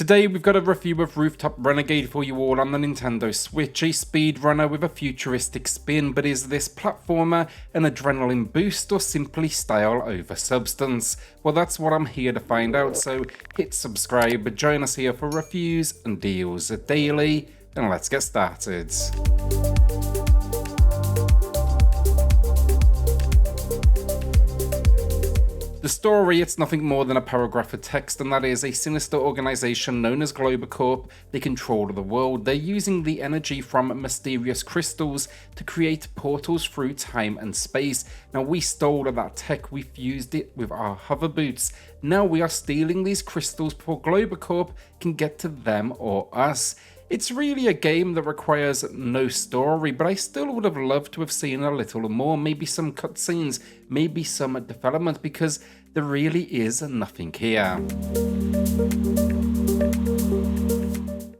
Today we've got a review of Rooftop Renegade for you all on the Nintendo Switch, a speedrunner with a futuristic spin, but is this platformer an adrenaline boost or simply style over substance? Well, that's what I'm here to find out, so hit subscribe, join us here for reviews and deals daily, and let's get started. The story, it's nothing more than a paragraph of text, and that is a sinister organization known as Globacorp. They control the world. They're using the energy from mysterious crystals to create portals through time and space. Now, we stole that tech, we fused it with our hover boots. Now we are stealing these crystals before Globacorp can get to them or us. It's really a game that requires no story, but I still would have loved to have seen a little more, maybe some cutscenes, maybe some development, because there really is nothing here.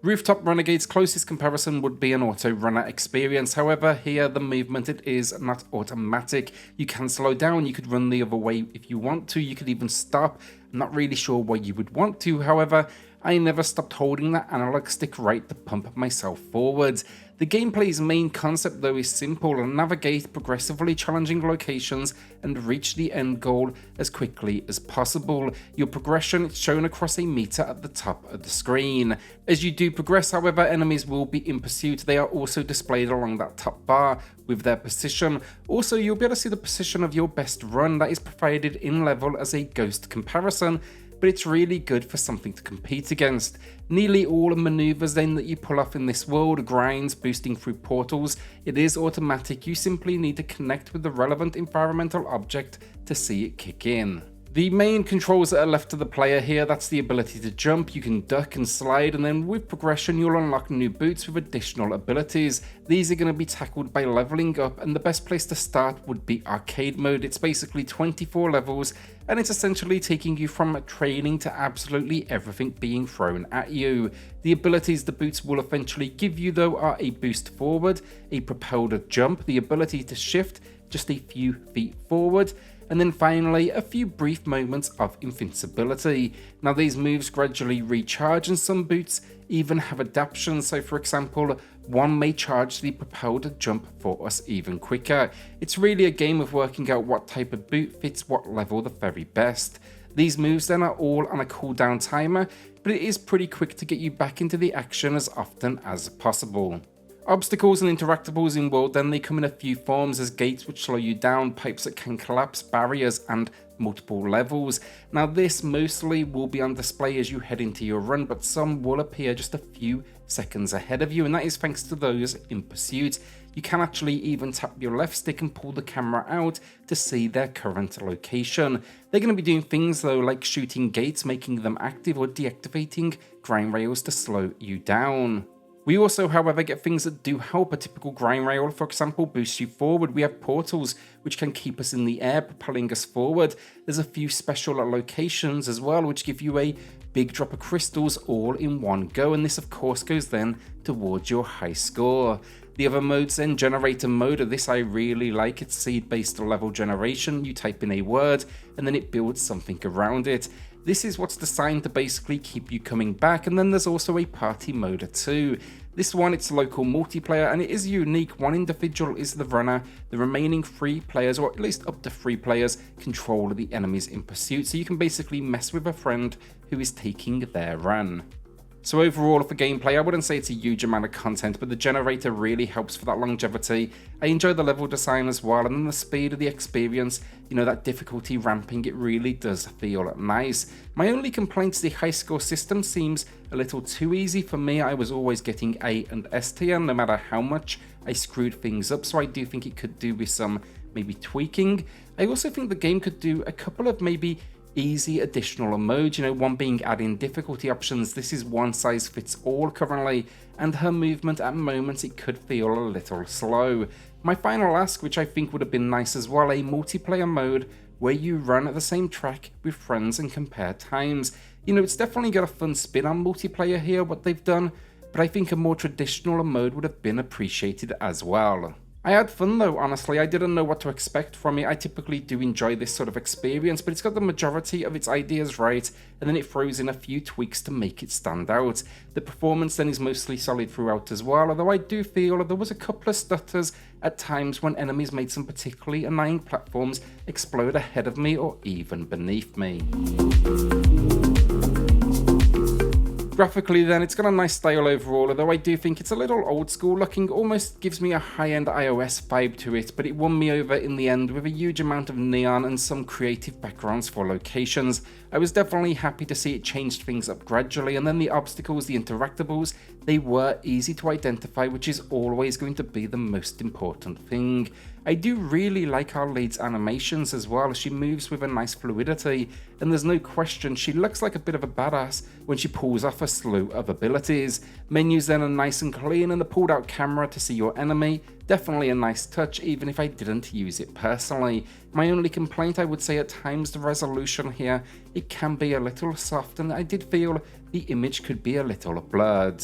Rooftop Renegade's closest comparison would be an auto runner experience. However, here the movement, it is not automatic. You can slow down, you could run the other way if you want to, you could even stop. I'm not really sure why you would want to, however, I never stopped holding that analog stick right to pump myself forwards. The gameplay's main concept though is simple: navigate progressively challenging locations and reach the end goal as quickly as possible. Your progression is shown across a meter at the top of the screen. As you do progress, however, enemies will be in pursuit. They are also displayed along that top bar with their position. Also, you'll be able to see the position of your best run that is provided in level as a ghost comparison, but it's really good for something to compete against. Nearly all maneuvers then that you pull off in this world, grinds, boosting through portals, it is automatic. You simply need to connect with the relevant environmental object to see it kick in. The main controls that are left to the player here, that's the ability to jump, you can duck and slide, and then with progression you'll unlock new boots with additional abilities. These are going to be tackled by leveling up, and the best place to start would be arcade mode. It's basically 24 levels, and it's essentially taking you from training to absolutely everything being thrown at you. The abilities the boots will eventually give you though are a boost forward, a propelled jump, the ability to shift just a few feet forward, and then finally a few brief moments of invincibility. Now these moves gradually recharge, and some boots even have adaptations. So for example, one may charge the propelled jump for us even quicker. It's really a game of working out what type of boot fits what level the very best. These moves then are all on a cooldown timer, but it is pretty quick to get you back into the action as often as possible. Obstacles and interactables in world then, they come in a few forms, as gates which slow you down, pipes that can collapse, barriers and multiple levels. Now this mostly will be on display as you head into your run, but some will appear just a few seconds ahead of you, and that is thanks to those in pursuit. You can actually even tap your left stick and pull the camera out to see their current location. They're going to be doing things though like shooting gates, making them active, or deactivating grind rails to slow you down. We also, however, get things that do help. A typical grind rail, for example, boosts you forward. We have portals which can keep us in the air, propelling us forward. There's a few special locations as well which give you a big drop of crystals all in one go, and this of course goes then towards your high score. The other modes then, generator mode, this I really like. It's seed-based level generation. You type in a word and then it builds something around it. This is what's designed to basically keep you coming back. And then there's also a party mode too. This one, it's local multiplayer, and it is unique. One individual is the runner. The remaining 3 players, or at least up to 3 players, control the enemies in pursuit. So you can basically mess with a friend who is taking their run. So overall for gameplay, I wouldn't say it's a huge amount of content, but the generator really helps for that longevity. I enjoy the level design as well, and then the speed of the experience, you know, that difficulty ramping, it really does feel nice. My only complaint is the high score system seems a little too easy for me. I was always getting A and S tier no matter how much I screwed things up, so I do think it could do with some maybe tweaking. I also think the game could do a couple of maybe easy additional modes, you know, one being adding difficulty options. This is one size fits all currently, and her movement at moments it could feel a little slow. My final ask, which I think would have been nice as well, a multiplayer mode where you run at the same track with friends and compare times. You know, it's definitely got a fun spin on multiplayer here, what they've done, but I think a more traditional mode would have been appreciated as well. I had fun though, honestly. I didn't know what to expect from it. I typically do enjoy this sort of experience, but it's got the majority of its ideas right, and then it throws in a few tweaks to make it stand out. The performance then is mostly solid throughout as well, although I do feel there was a couple of stutters at times when enemies made some particularly annoying platforms explode ahead of me or even beneath me. Graphically then, it's got a nice style overall, although I do think it's a little old school looking, almost gives me a high-end iOS vibe to it, but it won me over in the end with a huge amount of neon and some creative backgrounds for locations. I was definitely happy to see it changed things up gradually, and then the obstacles, the interactables, they were easy to identify, which is always going to be the most important thing. I do really like our lead's animations as well. She moves with a nice fluidity, and there's no question she looks like a bit of a badass when she pulls off a slew of abilities. Menus then are nice and clean, and the pulled out camera to see your enemy, definitely a nice touch even if I didn't use it personally. My only complaint, I would say at times the resolution here, it can be a little soft, and I did feel the image could be a little blurred.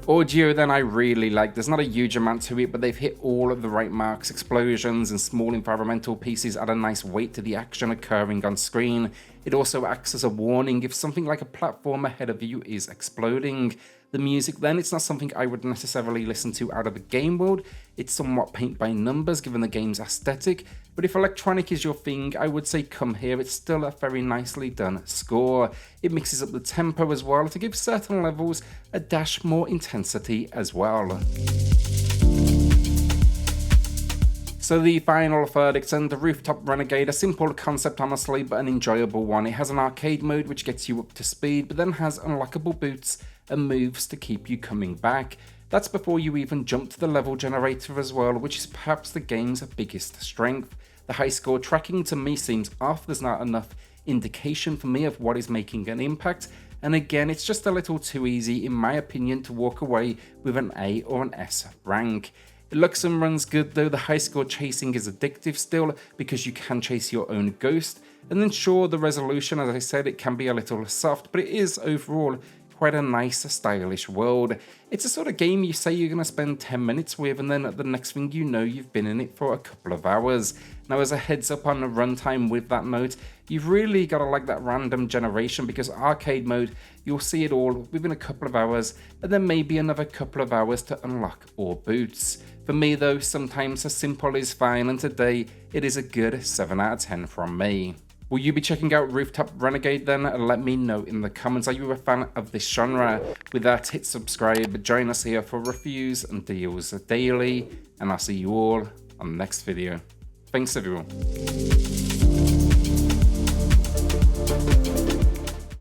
Audio then I really like. There's not a huge amount to it, but they've hit all of the right marks. Explosions and small environmental pieces add a nice weight to the action occurring on screen. It also acts as a warning if something like a platform ahead of you is exploding. The music then, it's not something I would necessarily listen to out of the game world. It's somewhat paint by numbers given the game's aesthetic, but if electronic is your thing, I would say come here. It's still a very nicely done score. It mixes up the tempo as well to give certain levels a dash more intensity as well. So the final verdict, and the Rooftop Renegade, a simple concept honestly, but an enjoyable one. It has an arcade mode which gets you up to speed, but then has unlockable boots and moves to keep you coming back. That's before you even jump to the level generator as well, which is perhaps the game's biggest strength. The high score tracking to me seems off. There's not enough indication for me of what is making an impact, and again it's just a little too easy in my opinion to walk away with an A or an S rank. It looks and runs good though. The high score chasing is addictive still because you can chase your own ghost, and then sure, the resolution, as I said, it can be a little soft, but it is overall quite a nice stylish world. It's a sort of game you say you're going to spend 10 minutes with, and then the next thing you know you've been in it for a couple of hours. Now as a heads up on the runtime with that note, you've really got to like that random generation, because arcade mode, you'll see it all within a couple of hours, and then maybe another couple of hours to unlock more boots. For me though, sometimes a simple is fine, and today it is a good 7 out of 10 from me. Will you be checking out Rooftop Renegade then? Let me know in the comments. Are you a fan of this genre? With that, hit subscribe, join us here for reviews and deals daily, and I'll see you all on the next video. Thanks everyone.